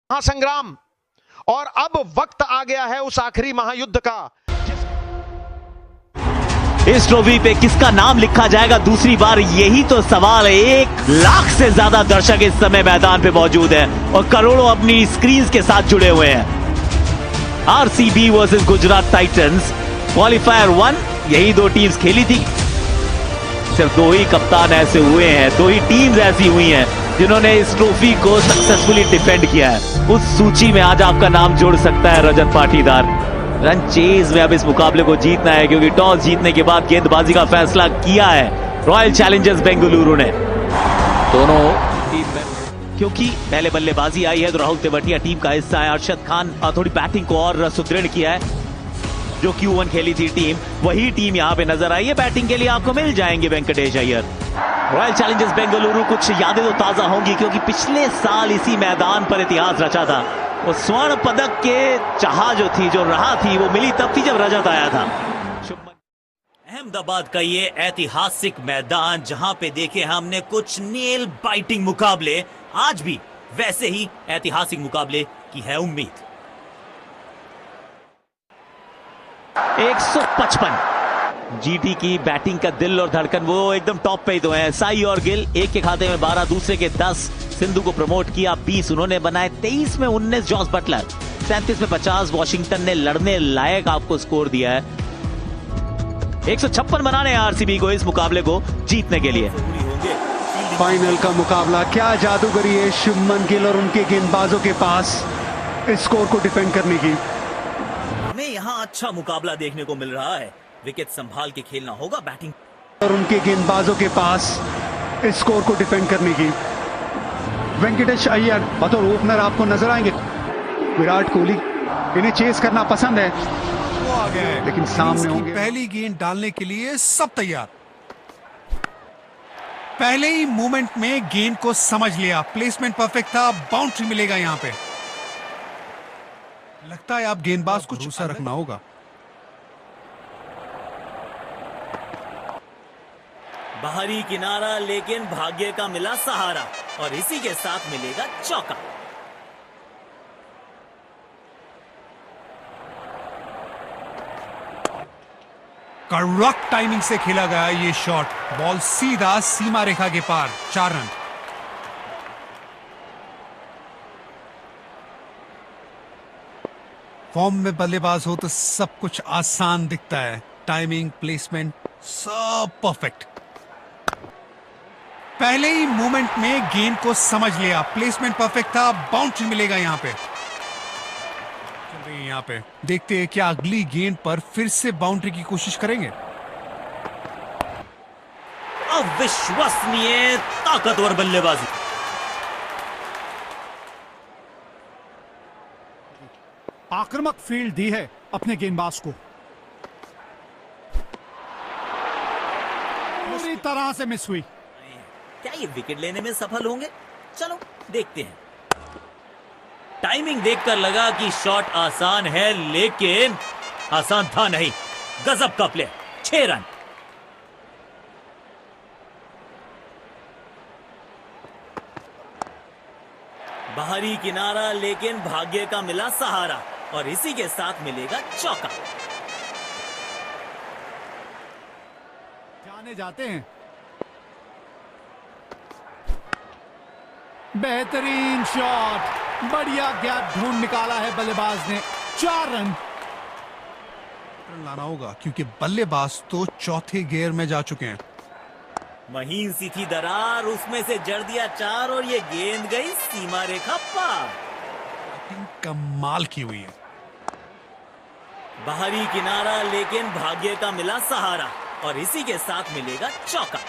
महासंग्राम और अब वक्त आ गया है उस आखिरी महायुद्ध का। इस ट्रॉफी पे किसका नाम लिखा जाएगा दूसरी बार, यही तो सवाल है। 1 लाख से ज्यादा दर्शक इस समय मैदान पे मौजूद है और करोड़ों अपनी स्क्रीन के साथ जुड़े हुए हैं। RCB versus Gujarat Titans qualifier 1, यही 2 टीम्स खेली थी। सिर्फ 2 ही कप्तान ऐसे हुए हैं, 2 ही टीम्स ऐसी हुई हैं जिन्होंने इस ट्रॉफी को सक्सेसफुली डिफेंड किया है। उस सूची में आज आपका नाम जुड़ सकता है रजत पाटीदार। रन चेज में अब इस मुकाबले को जीतना है क्योंकि टॉस जीतने के बाद गेंदबाजी का फैसला किया है रॉयल चैलेंजर्स बेंगलुरु ने। दोनों टीम में क्योंकि पहले बल्लेबाजी आई है तो राहुल तेवतिया टीम का हिस्सा है। अरशद खान थोड़ी बैटिंग को और सुदृढ़ किया है। जो Q1 खेली थी टीम, वही टीम यहां पे नजर आई है। बैटिंग के लिए आपको मिल जाएंगे वेंकटेश अय्यर। रॉयल चैलेंजर्स बेंगलुरु, कुछ यादें तो ताजा होंगी क्योंकि पिछले साल इसी मैदान पर इतिहास रचा था। वो स्वर्ण पदक के चाह जो थी, जो राह थी, वो मिली तब थी जब रजत आया था। अहमदाबाद का ये ऐतिहासिक मैदान जहां पे देखे हमने कुछ नेल बाइटिंग मुकाबले, आज भी वैसे ही ऐतिहासिक मुकाबले की है उम्मीद। 155 जीटी की बैटिंग का दिल और धड़कन, वो एकदम टॉप पे ही तो है। साई और गिल, एक के खाते में 12, दूसरे के 10। सिंधु को प्रमोट किया 20, उन्होंने बनाए 23 में 19। जॉस बटलर 37 में 50। वॉशिंगटन ने लड़ने लायक आपको स्कोर दिया है। 156 बनाने आरसीबी को इस मुकाबले को जीतने के लिए। फाइनल का मुकाबला, क्या जादूगरी है शुभमन गिल और उनके गेंदबाजों के पास इस स्कोर को डिफेंड करने की। हमें यहाँ अच्छा मुकाबला देखने को मिल रहा है। विकेट संभाल के खेलना होगा, बैटिंग और उनके गेंदबाजों के पास इस स्कोर को डिफेंड करने की। वेंकटेश अय्यर बतौर ओपनर आपको नजर आएंगे। विराट कोहली, इन्हें चेस करना पसंद है, वो आ गया है, लेकिन सामने होंगे। पहली गेंद डालने के लिए सब तैयार। पहले ही मूवमेंट में गेंद को समझ लिया, प्लेसमेंट परफेक्ट था, बाउंड्री मिलेगा यहां पे। लगता है आप गेंदबाज को भरोसा रखना होगा। बाहरी किनारा, लेकिन भाग्य का मिला सहारा और इसी के साथ मिलेगा चौका। करेक्ट टाइमिंग से खेला गया ये शॉट, बॉल सीधा सीमा रेखा के पार। 4 रन। फॉर्म में बल्लेबाज हो तो सब कुछ आसान दिखता है। टाइमिंग, प्लेसमेंट सब परफेक्ट। पहले ही मूवमेंट में गेंद को समझ लिया, प्लेसमेंट परफेक्ट था, बाउंड्री मिलेगा यहां पे। चल रही है यहां पे, देखते हैं क्या अगली गेंद पर फिर से बाउंड्री की कोशिश करेंगे। अविश्वसनीय ताकतवर बल्लेबाजी। आक्रामक फील्ड दी है अपने गेंदबाज को, पूरी तरह से मिस हुई। क्या ये विकेट लेने में सफल होंगे? चलो देखते हैं। टाइमिंग देखकर लगा कि शॉट आसान है, लेकिन आसान था नहीं। गजब का प्ले, 6 रन। बाहरी किनारा, लेकिन भाग्य का मिला सहारा और इसी के साथ मिलेगा चौका। जाने जाते हैं। बेहतरीन शॉट, बढ़िया गैप ढूंढ निकाला है बल्लेबाज ने। 4 रन लाना होगा क्योंकि बल्लेबाज तो चौथे गियर में जा चुके हैं। महीन सी थी दरार, उसमें से जड़ दिया 4 और ये गेंद गई सीमा रेखा पार। कमाल की हुई है। बाहरी किनारा, लेकिन भाग्य का मिला सहारा और इसी के साथ मिलेगा चौका।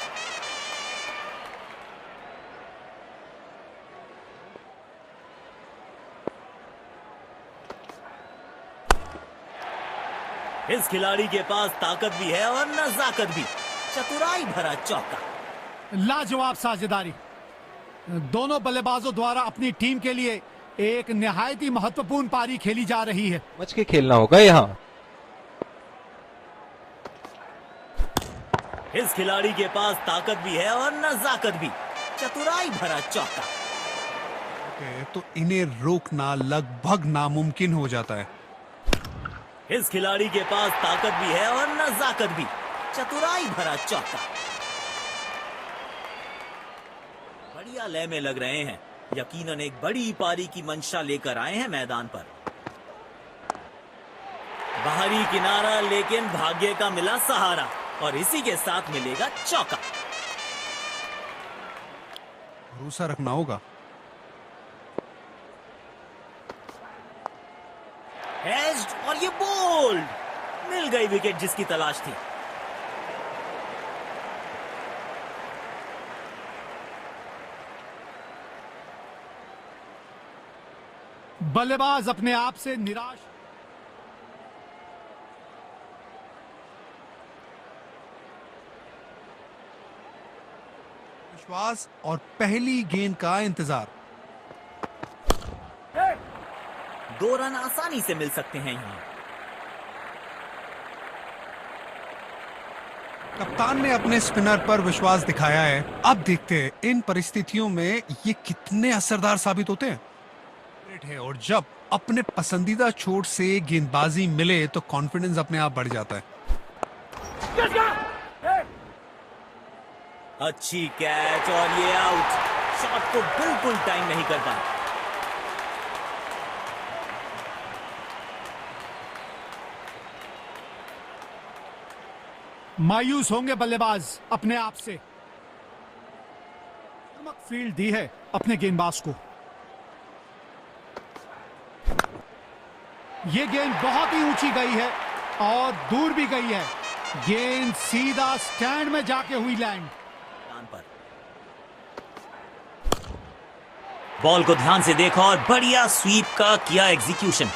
इस खिलाड़ी के पास ताकत भी है और नजाकत भी। चतुराई भरा चौका। लाजवाब साझेदारी। दोनों बल्लेबाजों द्वारा अपनी टीम के लिए एक निहायत ही महत्वपूर्ण पारी खेली जा रही है। समझ के खेलना होगा यहाँ। इस खिलाड़ी के पास ताकत भी है और नजाकत भी। चतुराई भरा चौका। तो इन्हें रोकना लगभग नामुमकिन हो जाता है। इस खिलाड़ी के पास ताकत भी है और नजाकत भी। चतुराई भरा चौका। बढ़िया लय में लग रहे हैं। यकीनन एक बड़ी पारी की मंशा लेकर आए हैं मैदान पर। बाहरी किनारा, लेकिन भाग्य का मिला सहारा और इसी के साथ मिलेगा चौका। भरोसा रखना होगा। एज्ड और ये बोल्ड। मिल गई विकेट जिसकी तलाश थी। बल्लेबाज अपने आप से निराश। विश्वास और पहली गेंद का इंतजार। 2 रन आसानी से मिल सकते हैं यहां। कप्तान ने अपने स्पिनर पर विश्वास दिखाया है। अब देखते हैं इन परिस्थितियों में ये कितने असरदार साबित होते हैं। है और जब अपने पसंदीदा छोर से गेंदबाजी मिले तो कॉन्फिडेंस अपने आप बढ़ जाता है। अच्छी कैच और ये आउट। शॉट को बिल्कुल टाइम नहीं कर पाए। मायूस होंगे बल्लेबाज अपने आप से। फील्ड दी है अपने गेंदबाज को। यह गेंद बहुत ही ऊंची गई है और दूर भी गई है। गेंद सीधा स्टैंड में जाके हुई लैंड। पर बॉल को ध्यान से देखा और बढ़िया स्वीप का किया एग्जीक्यूशन।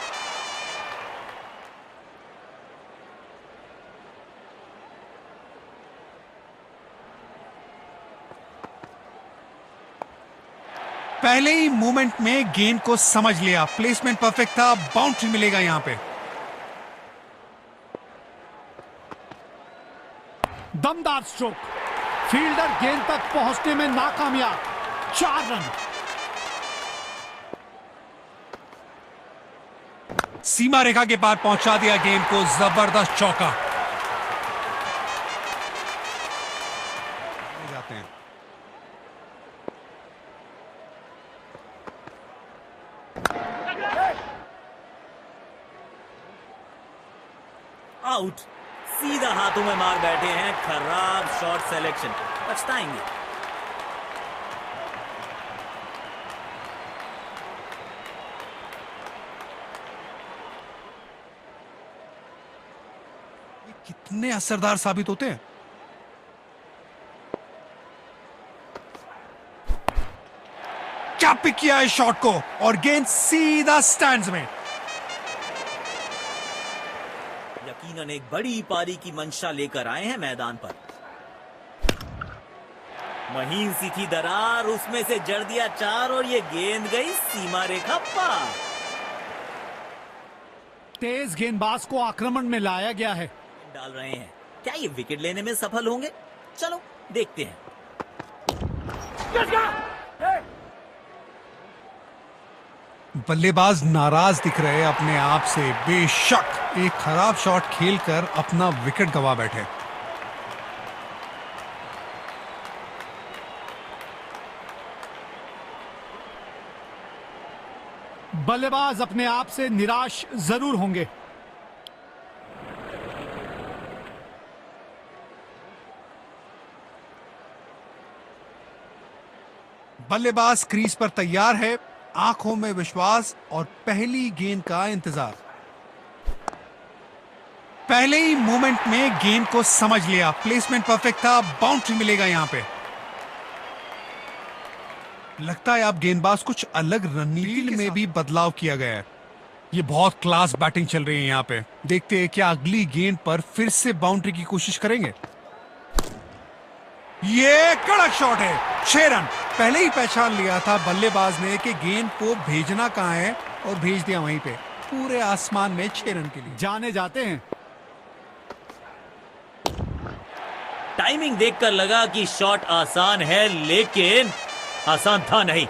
पहले ही मूवमेंट में गेंद को समझ लिया। प्लेसमेंट परफेक्ट था। बाउंड्री मिलेगा यहां पे। दमदार स्ट्रोक। फील्डर गेंद तक पहुंचने में नाकामयाब। 4 रन। सीमा रेखा के पार पहुंचा दिया गेंद को। जबरदस्त चौका। जाते हैं। आउट। सीधा हाथों में मार बैठे हैं। खराब शॉट सिलेक्शन। पछताएंगे। ये कितने असरदार साबित होते हैं। क्या पिक किया है शॉट को और गेंद सीधा स्टैंड्स में। यकीनन एक बड़ी पारी की मंशा लेकर आए हैं मैदान पर। महीन सी थी दरार, उसमें से जड़ दिया 4 और ये गेंद गई सीमा रेखा पार। तेज गेंदबाज को आक्रमण में लाया गया है। डाल रहे हैं। क्या ये विकेट लेने में सफल होंगे? चलो देखते हैं। बल्लेबाज नाराज दिख रहे हैं अपने आप से। बेशक एक खराब शॉट खेलकर अपना विकेट गंवा बैठे। बल्लेबाज अपने आप से निराश जरूर होंगे। बल्लेबाज क्रीज पर तैयार है। आंखों में विश्वास और पहली गेंद का इंतजार। पहले ही मूवमेंट में गेंद को समझ लिया। प्लेसमेंट परफेक्ट था। बाउंड्री मिलेगा यहां पे। लगता है अब गेंदबाज कुछ अलग रणनीति में भी बदलाव किया गया है। ये बहुत क्लास बैटिंग चल रही है यहां पे। देखते हैं क्या अगली गेंद पर फिर से बाउंड्री की कोशिश करेंगे। ये कड़क शॉट है। 6 रन। पहले ही पहचान लिया था बल्लेबाज ने कि गेंद को भेजना कहां है और भेज दिया वहीं पे, पूरे आसमान में 6 रन के लिए। जाने जाते हैं। टाइमिंग देखकर लगा कि शॉट आसान है, लेकिन आसान था नहीं।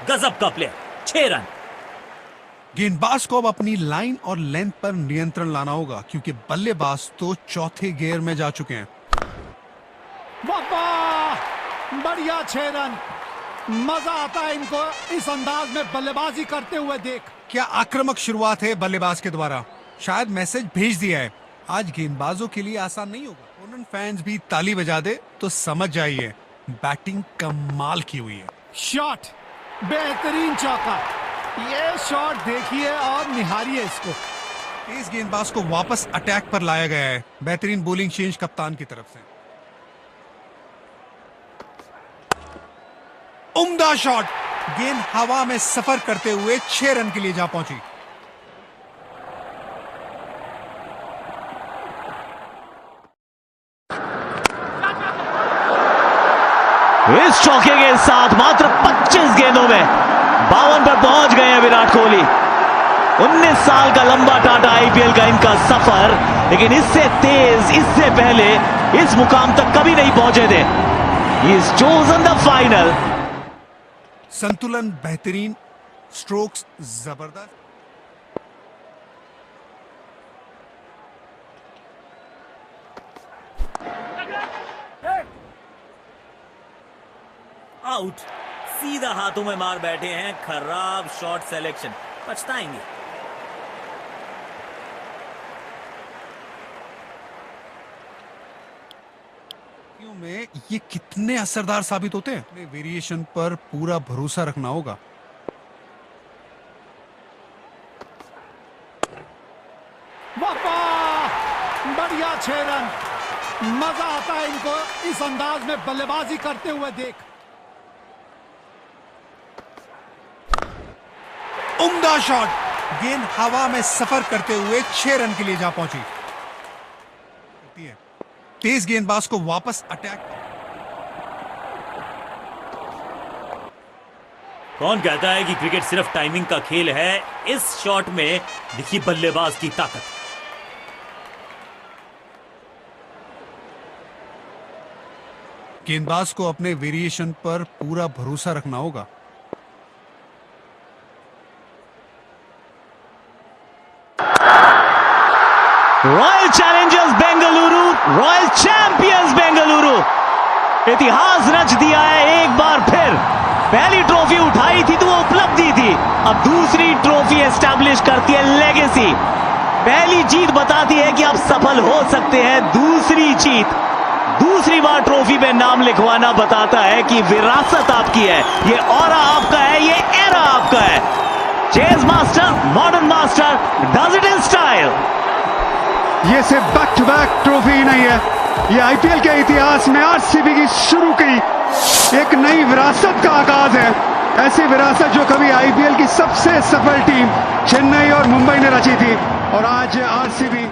गजब का प्लेयर। 6 रन। गेंदबाज को अब अपनी लाइन और लेंथ पर नियंत्रण लाना होगा क्योंकि बल्लेबाज तो चौथे गियर में जा चुके हैं। वाह, बढ़िया 6 रन। मजा आता है इनको इस अंदाज में बल्लेबाजी करते हुए देख। क्या आक्रामक शुरुआत है बल्लेबाज के द्वारा। शायद मैसेज भेज दिया है, आज गेंदबाजों के लिए आसान नहीं होगा। ओपोनेंट फैंस भी ताली बजा दे तो समझ जाइए बैटिंग कमाल की हुई है। शॉट, बेहतरीन चौका। ये शॉट देखिए और निहारिए इसको। इस गेंदबाज को वापस अटैक पर लाया गया है। बेहतरीन बॉलिंग चेंज कप्तान की तरफ से। उम्दा शॉट, गेंद हवा में सफर करते हुए 6 रन के लिए जा पहुंची। इस चौके के साथ मात्र 25 गेंदों में 52 पर पहुंच गए हैं विराट कोहली। 19 साल का लंबा टाटा आईपीएल का इनका सफर, लेकिन इससे तेज, इससे पहले इस मुकाम तक कभी नहीं पहुंचे थे। He is chosen the final. संतुलन बेहतरीन, स्ट्रोक्स जबरदस्त। आउट, सीधा हाथों में मार बैठे हैं। खराब शॉट सिलेक्शन, पछताएंगे। में ये कितने असरदार साबित होते हैं। वेरिएशन पर पूरा भरोसा रखना होगा। वाह, बढ़िया 6 रन। मजा आता है इनको इस अंदाज में बल्लेबाजी करते हुए देख। उम्दा शॉट, गेंद हवा में सफर करते हुए 6 रन के लिए जा पहुंची। तेज गेंदबाज को वापस अटैक। कौन कहता है कि क्रिकेट सिर्फ टाइमिंग का खेल है। इस शॉट में दिखी बल्लेबाज की ताकत। गेंदबाज को अपने वेरिएशन पर पूरा भरोसा रखना होगा। Royal Challengers Bengaluru, royal champions Bengaluru इतिहास रच दिया है एक बार फिर। पहली ट्रॉफी उठाई थी तो वो उपलब्धि थी, अब दूसरी ट्रॉफी एस्टैब्लिश करती है लेगेसी। पहली जीत बताती है कि आप सफल हो सकते हैं, दूसरी जीत, दूसरी बार ट्रॉफी में नाम लिखवाना बताता है कि विरासत आपकी है, ये ऑरा आपका है, ये एरा आपका है। Chess master, modern master, does it in style. ये सिर्फ बैक टू बैक ट्रॉफी ही नहीं है, ये आईपीएल के इतिहास में आरसीबी की शुरू की एक नई विरासत का आगाज है। ऐसी विरासत जो कभी आईपीएल की सबसे सफल टीम चेन्नई और मुंबई ने रची थी, और आज आरसीबी